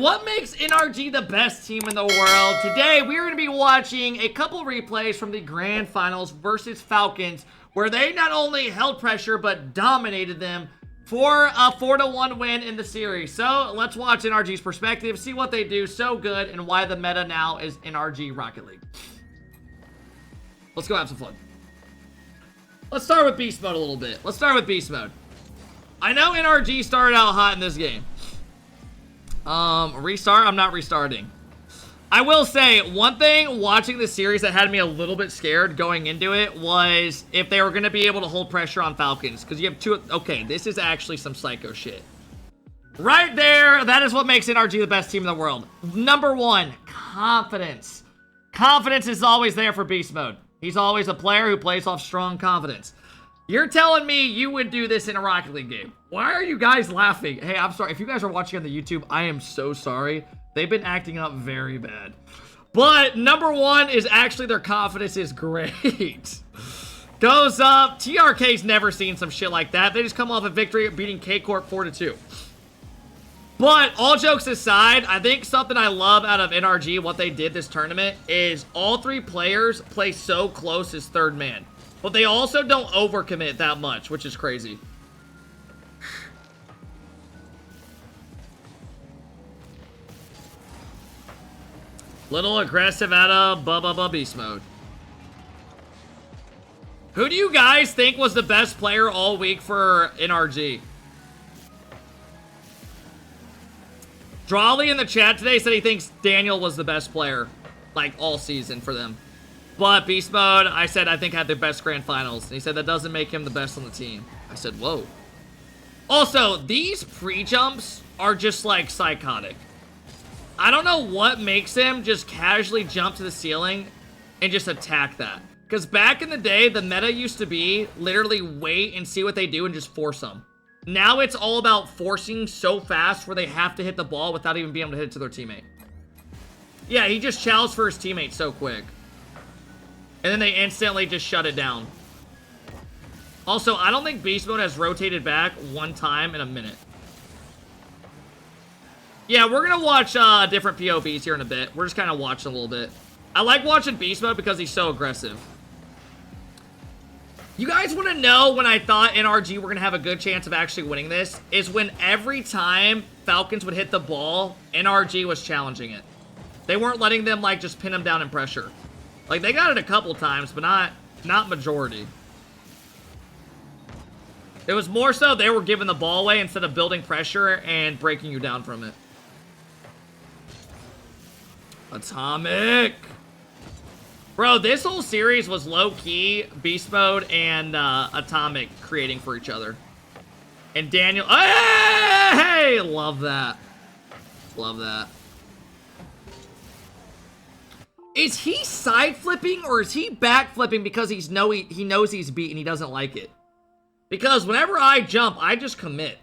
what makes NRG the best team in the world? Today, we're going to be watching a couple replays from the Grand Finals versus Falcons, where they not only held pressure, but dominated them for a 4-1 win in the series. So, let's watch NRG's perspective, see what they do so good, and why the meta now is NRG Rocket League. Let's go have some fun. Let's start with Beast Mode a little bit. Let's start with Beast Mode. I know NRG started out hot in this game. Restart? I'm not restarting. I will say, one thing watching this series that had me a little bit scared going into it was if they were going to be able to hold pressure on Falcons. Because you have two... Okay, this is actually some psycho shit. Right there, that is what makes NRG the best team in the world. Number one, confidence. Confidence is always there for Beast Mode. He's always a player who plays off strong confidence. You're telling me you would do this in a Rocket League game. Why are you guys laughing? Hey, I'm sorry. If you guys are watching on the YouTube, I am so sorry. They've been acting up very bad. But number one is actually their confidence is great. Goes up. TRK's never seen some shit like that. They just come off a victory beating K-Corp 4-2. But all jokes aside, I think something I love out of NRG, what they did this tournament, is all three players play so close as third man. But they also don't overcommit that much, which is crazy. Little aggressive out of Beast Mode. Who do you guys think was the best player all week for NRG? Drawley in the chat today said he thinks Daniel was the best player, like, all season for them. But Beast Mode, I said, I think had the best Grand Finals. And he said that doesn't make him the best on the team. I said, whoa. Also, these pre-jumps are just, like, psychotic. I don't know what makes him just casually jump to the ceiling and just attack that. Because back in the day, the meta used to be literally wait and see what they do and just force them. Now it's all about forcing so fast where they have to hit the ball without even being able to hit it to their teammate. Yeah, he just challenged for his teammate so quick. And then they instantly just shut it down. Also, I don't think Beast Mode has rotated back one time in a minute. Yeah, we're going to watch different POVs here in a bit. We're just kind of watching a little bit. I like watching Beast Mode because he's so aggressive. You guys want to know when I thought NRG were going to have a good chance of actually winning this? Is when every time Falcons would hit the ball, NRG was challenging it. They weren't letting them, like, just pin them down in pressure. Like, they got it a couple times, but not majority. It was more so they were giving the ball away instead of building pressure and breaking you down from it. Atomic! Bro, this whole series was low-key Beast Mode and Atomic creating for each other. And Daniel... Hey! Love that. Love that. Is he side flipping or is he back flipping because he knows he's beat and he doesn't like it? Because whenever I jump, I just commit.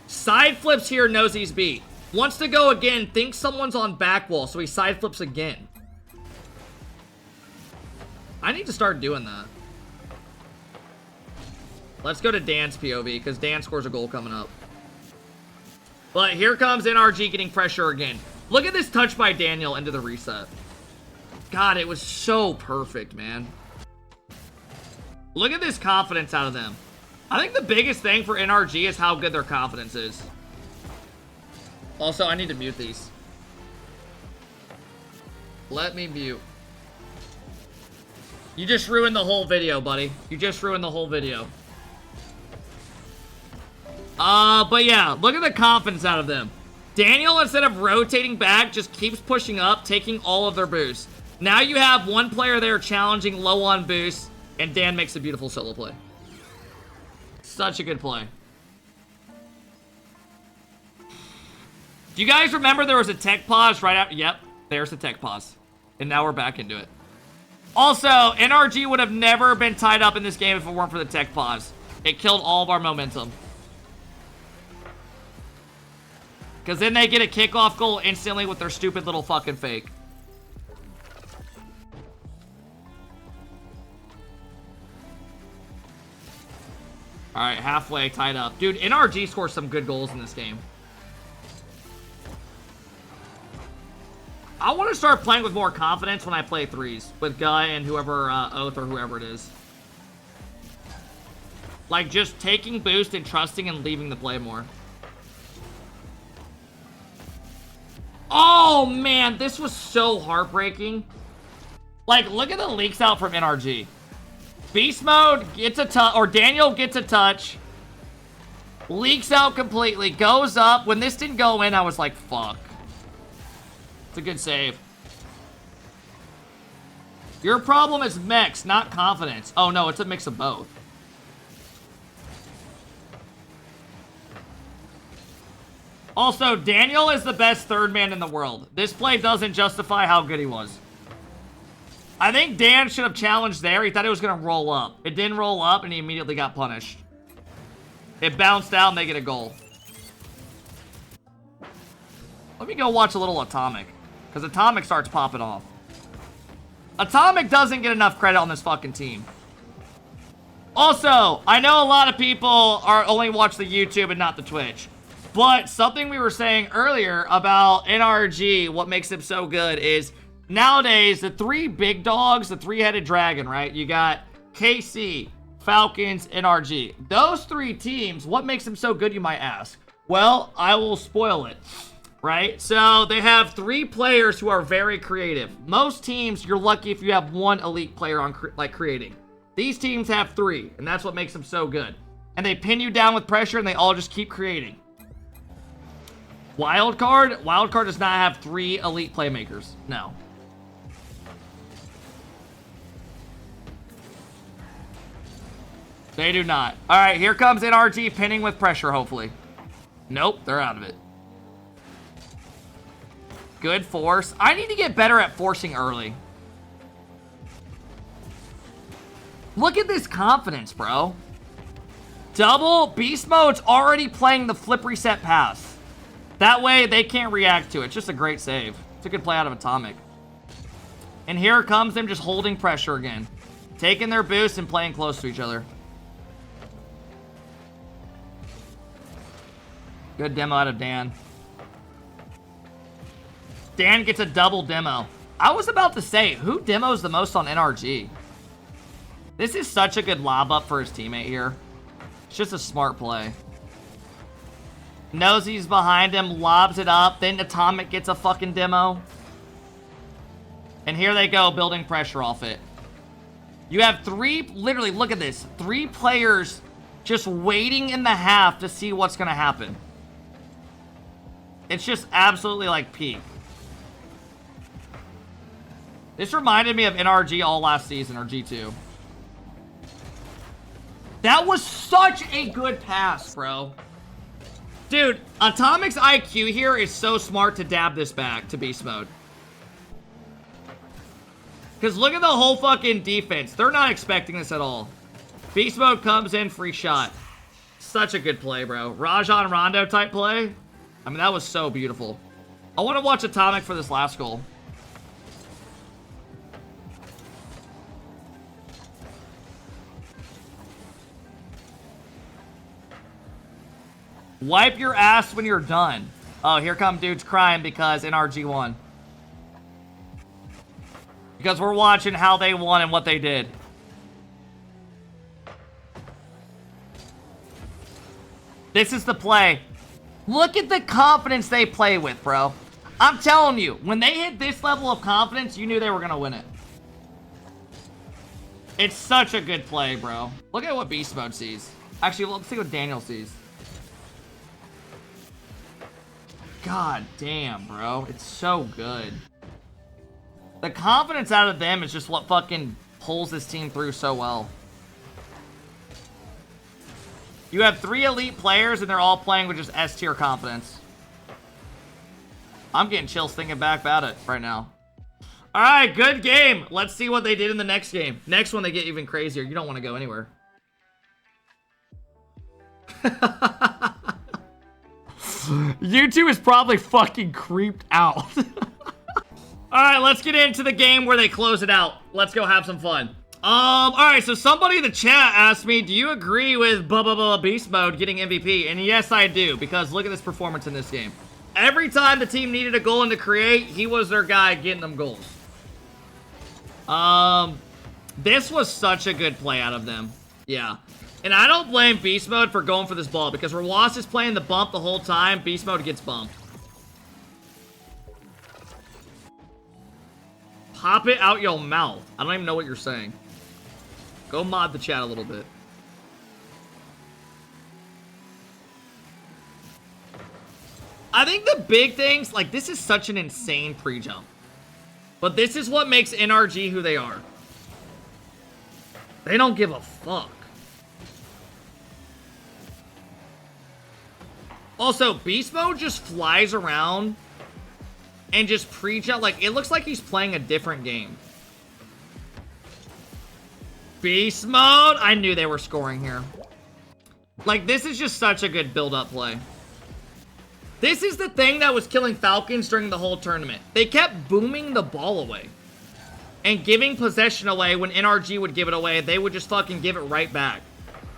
Side flips here, knows he's beat. Wants to go again, thinks someone's on back wall, so he side flips again. I need to start doing that. Let's go to Dan's POV because Dan scores a goal coming up. But here comes NRG getting pressure again. Look at this touch by Daniel into the reset. God, it was so perfect, man. Look at this confidence out of them. I think the biggest thing for NRG is how good their confidence is. Also, I need to mute these. Let me mute. You just ruined the whole video, buddy. You just ruined the whole video. But yeah, look at the confidence out of them. Daniel, instead of rotating back, just keeps pushing up, taking all of their boosts. Now you have one player there challenging low on boost, and Dan makes a beautiful solo play. Such a good play. Do you guys remember there was a tech pause right after? Yep, there's the tech pause. And now we're back into it. Also, NRG would have never been tied up in this game if it weren't for the tech pause. It killed all of our momentum. Because then they get a kickoff goal instantly with their stupid little fucking fake. Alright, halfway, tied up. Dude, NRG scores some good goals in this game. I want to start playing with more confidence when I play threes with Guy and whoever, Oath or whoever it is. Like, just taking boost and trusting and leaving the play more. Oh, man, this was so heartbreaking. Like, look at the leaks out from NRG. Beast Mode gets a touch, or Daniel gets a touch. Leaks out completely, goes up. When this didn't go in, I was like, fuck. It's a good save. Your problem is mechs, not confidence. Oh, no, it's a mix of both. Also, Daniel is the best third man in the world. This play doesn't justify how good he was. I think Dan should have challenged there. He thought it was going to roll up. It didn't roll up, and he immediately got punished. It bounced out, and they get a goal. Let me go watch a little Atomic, because Atomic starts popping off. Atomic doesn't get enough credit on this fucking team. Also, I know a lot of people are only watch the YouTube and not the Twitch. But something we were saying earlier about NRG, what makes them so good is nowadays the three big dogs, the three-headed dragon, right? You got KC, Falcons, NRG. Those three teams, what makes them so good, you might ask? Well, I will spoil it, right? So they have three players who are very creative. Most teams, you're lucky if you have one elite player on creating. These teams have three, and that's what makes them so good. And they pin you down with pressure, and they all just keep creating. Wildcard does not have three elite playmakers. No. They do not. All right, here comes NRG pinning with pressure, hopefully. Nope, they're out of it. Good force. I need to get better at forcing early. Look at this confidence, bro. Double. Beast Mode's already playing the flip reset pass. That way, they can't react to it. It's just a great save. It's a good play out of Atomic. And here comes them just holding pressure again. Taking their boost and playing close to each other. Good demo out of Dan. Dan gets a double demo. I was about to say, who demos the most on NRG? This is such a good lob up for his teammate here. It's just a smart play. Knows he's behind him, lobs it up, then Atomic gets a fucking demo. And here they go, building pressure off it. You have three, literally, look at this. Three players just waiting in the half to see what's going to happen. It's just absolutely like peak. This reminded me of NRG all last season, or G2. That was such a good pass, bro. Dude, Atomic's IQ here is so smart to dab this back to Beast Mode. Because look at the whole fucking defense. They're not expecting this at all. Beast Mode comes in, free shot. Such a good play, bro. Rajon Rondo type play. I mean, that was so beautiful. I want to watch Atomic for this last goal. Wipe your ass when you're done. Oh, here come dudes crying because NRG won. Because we're watching how they won and what they did. This is the play. Look at the confidence they play with, bro. I'm telling you, when they hit this level of confidence, you knew they were going to win it. It's such a good play, bro. Look at what Beast Mode sees. Actually, let's see what Daniel sees. God damn, bro. It's so good. The confidence out of them is just what fucking pulls this team through so well. You have three elite players, and they're all playing with just S-tier confidence. I'm getting chills thinking back about it right now. All right, good game. Let's see what they did in the next game. Next one, they get even crazier. You don't want to go anywhere. YouTube is probably fucking creeped out. All right, let's get into the game where they close it out. Let's go have some fun. All right, so somebody in the chat asked me, do you agree with Beast Mode getting MVP? And yes, I do, because look at this performance in this game. Every time the team needed a goal and to create, he was their guy getting them goals. This was such a good play out of them. Yeah. And I don't blame Beast Mode for going for this ball because Rawas is playing the bump the whole time. Beast Mode gets bumped. Pop it out your mouth. I don't even know what you're saying. Go mod the chat a little bit. I think the big things, like, this is such an insane pre-jump. But this is what makes NRG who they are. They don't give a fuck. Also, Beast Mode just flies around and just pre-jump. Like, it looks like he's playing a different game. Beast Mode? I knew they were scoring here. Like, this is just such a good build-up play. This is the thing that was killing Falcons during the whole tournament. They kept booming the ball away. And giving possession away when NRG would give it away. They would just fucking give it right back.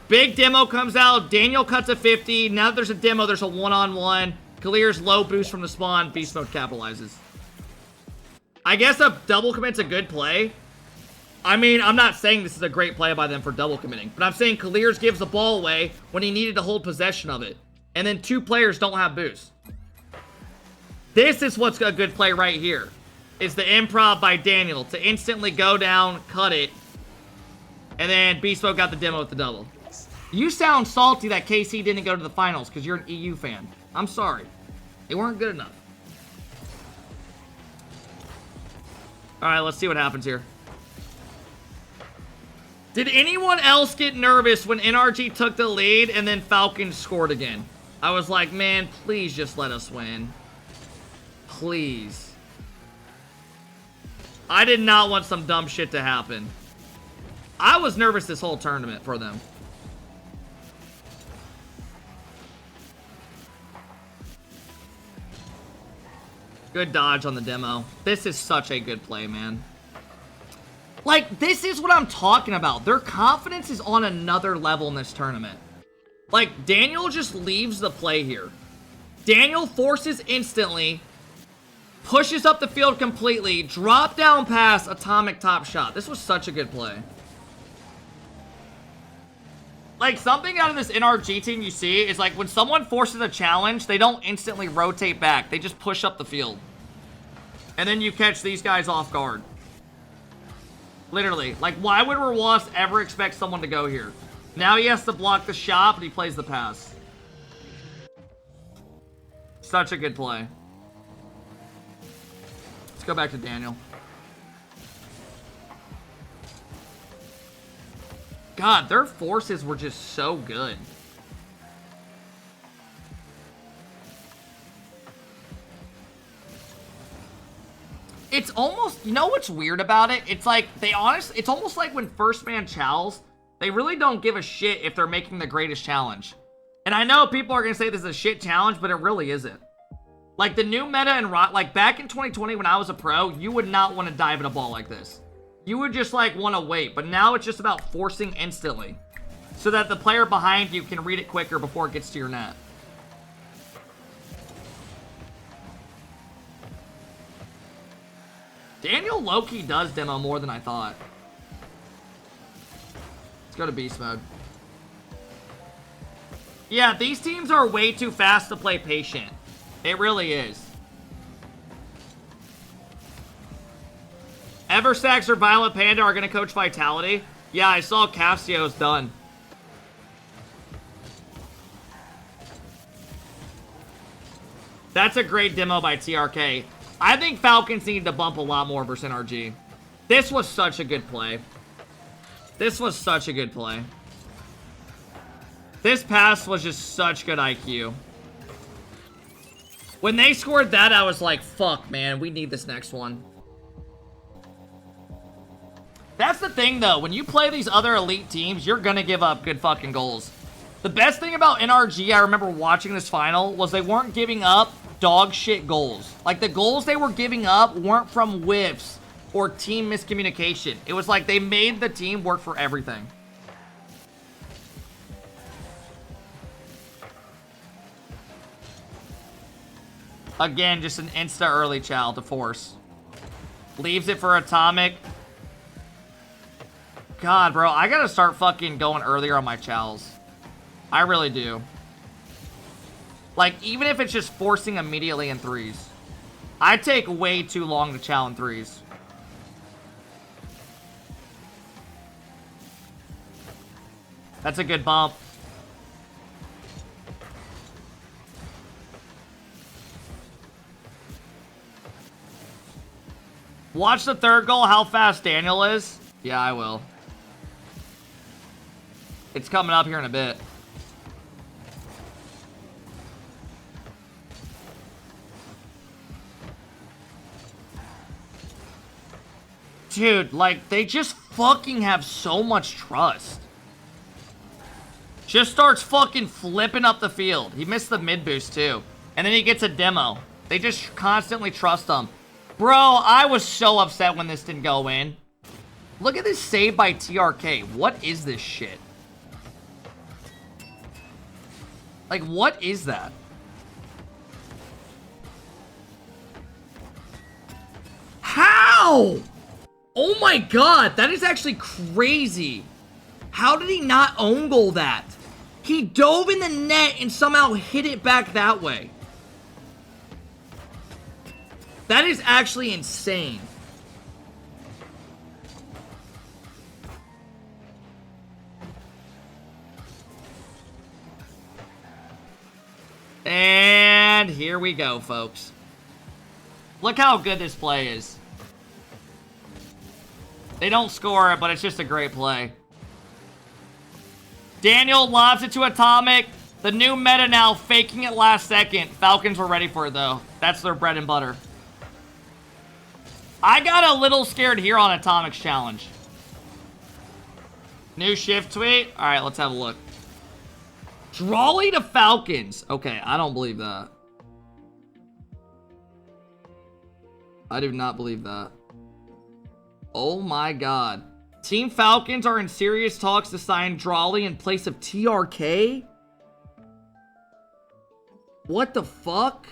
Big demo comes out. Daniel cuts a 50. Now that there's a demo, there's a one-on-one. Clears low boost from the spawn. Beast Mode capitalizes. I guess a double commit's a good play. I mean, I'm not saying this is a great play by them for double committing. But I'm saying Clears gives the ball away when he needed to hold possession of it. And then two players don't have boost. This is what's a good play right here. Is the improv by Daniel to instantly go down, cut it. And then Beast Mode got the demo with the double. You sound salty that KC didn't go to the finals because you're an EU fan. I'm sorry. They weren't good enough. Alright, let's see what happens here. Did anyone else get nervous when NRG took the lead and then Falcons scored again? I was like, man, please just let us win. Please. I did not want some dumb shit to happen. I was nervous this whole tournament for them. Good dodge on the demo. This is such a good play, man. Like, this is what I'm talking about. Their confidence is on another level in this tournament. Like, Daniel just leaves the play here. Daniel forces instantly, pushes up the field completely, drop down pass, atomic top shot. This was such a good play. Like, something out of this NRG team you see is, like, when someone forces a challenge, they don't instantly rotate back. They just push up the field. And then you catch these guys off guard. Literally. Like, why would Rawas ever expect someone to go here? Now he has to block the shot, but he plays the pass. Such a good play. Let's go back to Daniel. God, their forces were just so good. It's almost, you know what's weird about it? It's like, it's almost like when First Man chows, they really don't give a shit if they're making the greatest challenge. And I know people are going to say this is a shit challenge, but it really isn't. Like, the new meta in Rock, like, back in 2020 when I was a pro, you would not want to dive at a ball like this. You would just, like, want to wait. But now it's just about forcing instantly. So that the player behind you can read it quicker before it gets to your net. Daniel low-key does demo more than I thought. Let's go to Beast Mode. Yeah, these teams are way too fast to play patient. It really is. Eversax or Violet Panda are going to coach Vitality. Yeah, I saw Cassio's done. That's a great demo by TRK. I think Falcons need to bump a lot more versus NRG. This was such a good play. This was such a good play. This pass was just such good IQ. When they scored that, I was like, fuck, man, we need this next one. That's the thing, though. When you play these other elite teams, you're going to give up good fucking goals. The best thing about NRG, I remember watching this final, was they weren't giving up dog shit goals. Like, the goals they were giving up weren't from whiffs or team miscommunication. It was like they made the team work for everything. Again, just an insta early chow to force. Leaves it for Atomic. God, bro, I gotta start fucking going earlier on my chows. I really do. Like, even if it's just forcing immediately in threes. I take way too long to chow in threes. That's a good bump. Watch the third goal, how fast Daniel is. Yeah, I will. It's coming up here in a bit. Dude, like, they just fucking have so much trust. Just starts fucking flipping up the field. He missed the mid boost, too. And then he gets a demo. They just constantly trust him. Bro, I was so upset when this didn't go in. Look at this save by TRK. What is this shit? Like, what is that? How? Oh my god, that is actually crazy. How did he not own goal that? He dove in the net and somehow hit it back that way. That is actually insane. And here we go, folks. Look how good this play is. They don't score it, but it's just a great play. Daniel lobs it to Atomic. The new meta now, faking it last second. Falcons were ready for it, though. That's their bread and butter. I got a little scared here on Atomic's challenge. New shift tweet. All right, let's have a look. Drawley to Falcons. Okay, I don't believe that. I do not believe that. Oh my god. Team Falcons are in serious talks to sign Drawley in place of TRK? What the fuck?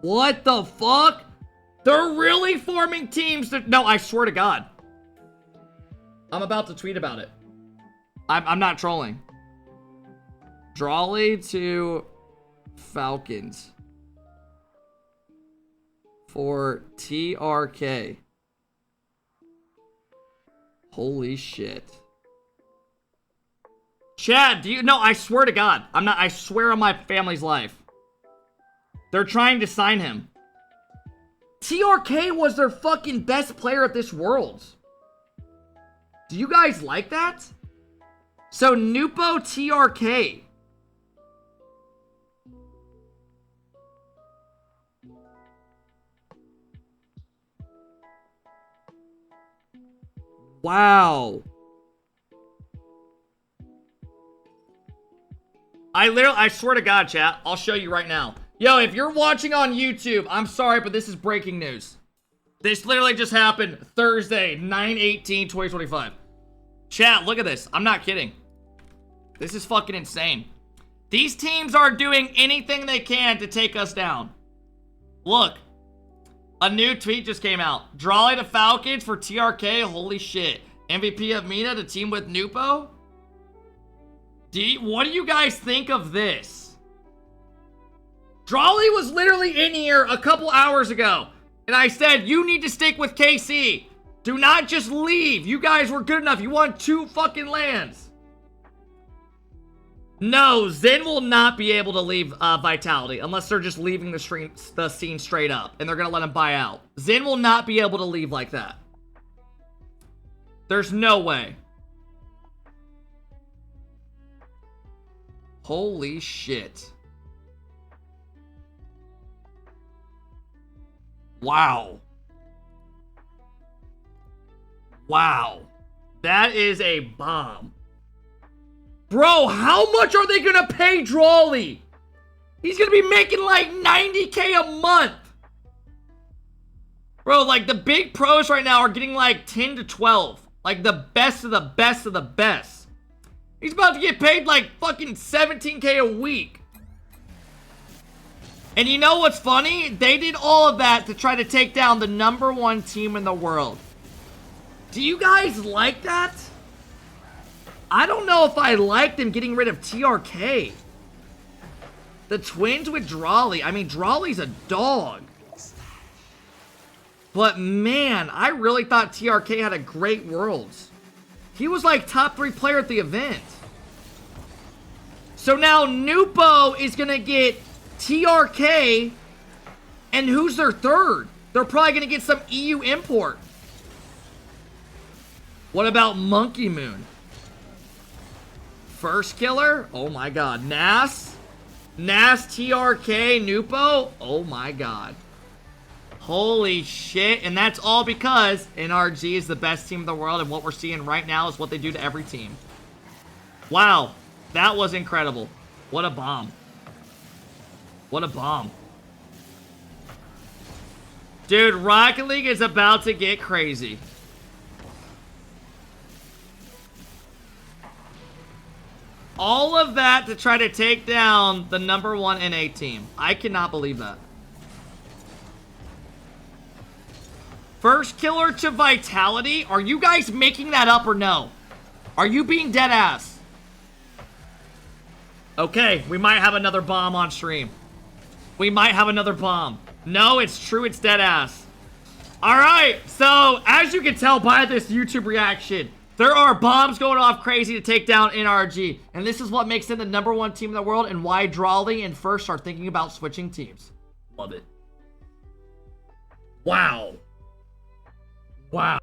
What the fuck? They're really forming teams that... No, I swear to God. I'm about to tweet about it. I'm not trolling. Drawley to Falcons for TRK. Holy shit. Chad, do you... No, I swear to God. I'm not... I swear on my family's life. They're trying to sign him. TRK was their fucking best player at this Worlds. Do you guys like that? So, Nupo TRK. Wow. I swear to God, chat. I'll show you right now. Yo, if you're watching on YouTube, I'm sorry, but this is breaking news. This literally just happened Thursday, 9/18/2025. Chat, look at this. I'm not kidding. This is fucking insane. These teams are doing anything they can to take us down. Look. A new tweet just came out. Drawley to Falcons for TRK. Holy shit. MVP of Mina to team with Nupo. What do you guys think of this? Drawley was literally in here a couple hours ago. And I said, you need to stick with KC. Do not just leave. You guys were good enough. You won 2 fucking lands. No, Zen will not be able to leave Vitality unless they're just leaving the scene straight up. And they're going to let him buy out. Zen will not be able to leave like that. There's no way. Holy shit. Wow. Wow. That is a bomb. Bro, how much are they gonna pay Drawley? He's gonna be making like 90K a month. Bro, like the big pros right now are getting like 10 to 12. Like the best of the best of the best. He's about to get paid like fucking 17K a week. And you know what's funny? They did all of that to try to take down the #1 team in the world. Do you guys like that? I don't know if I like them getting rid of TRK. The twins with Drawley. I mean, Drawley's a dog. But man, I really thought TRK had a great Worlds. He was like top 3 player at the event. So now Nupo is going to get TRK, and who's their third? They're probably going to get some EU import. What about Monkey Moon? First killer? Oh my god. Nas, TRK, Nupo? Oh my god. Holy shit. And that's all because NRG is the best team in the world, and what we're seeing right now is what they do to every team. Wow. That was incredible. What a bomb. What a bomb. Dude, Rocket League is about to get crazy. All of that to try to take down the #1 NA team. I cannot believe that. First killer to Vitality? Are you guys making that up or no? Are you being dead ass? Okay, we might have another bomb on stream. We might have another bomb. No, it's true, it's dead ass. Alright, so as you can tell by this YouTube reaction, there are bombs going off crazy to take down NRG. And this is what makes them the #1 team in the world and why Drawley and First are thinking about switching teams. Love it. Wow. Wow.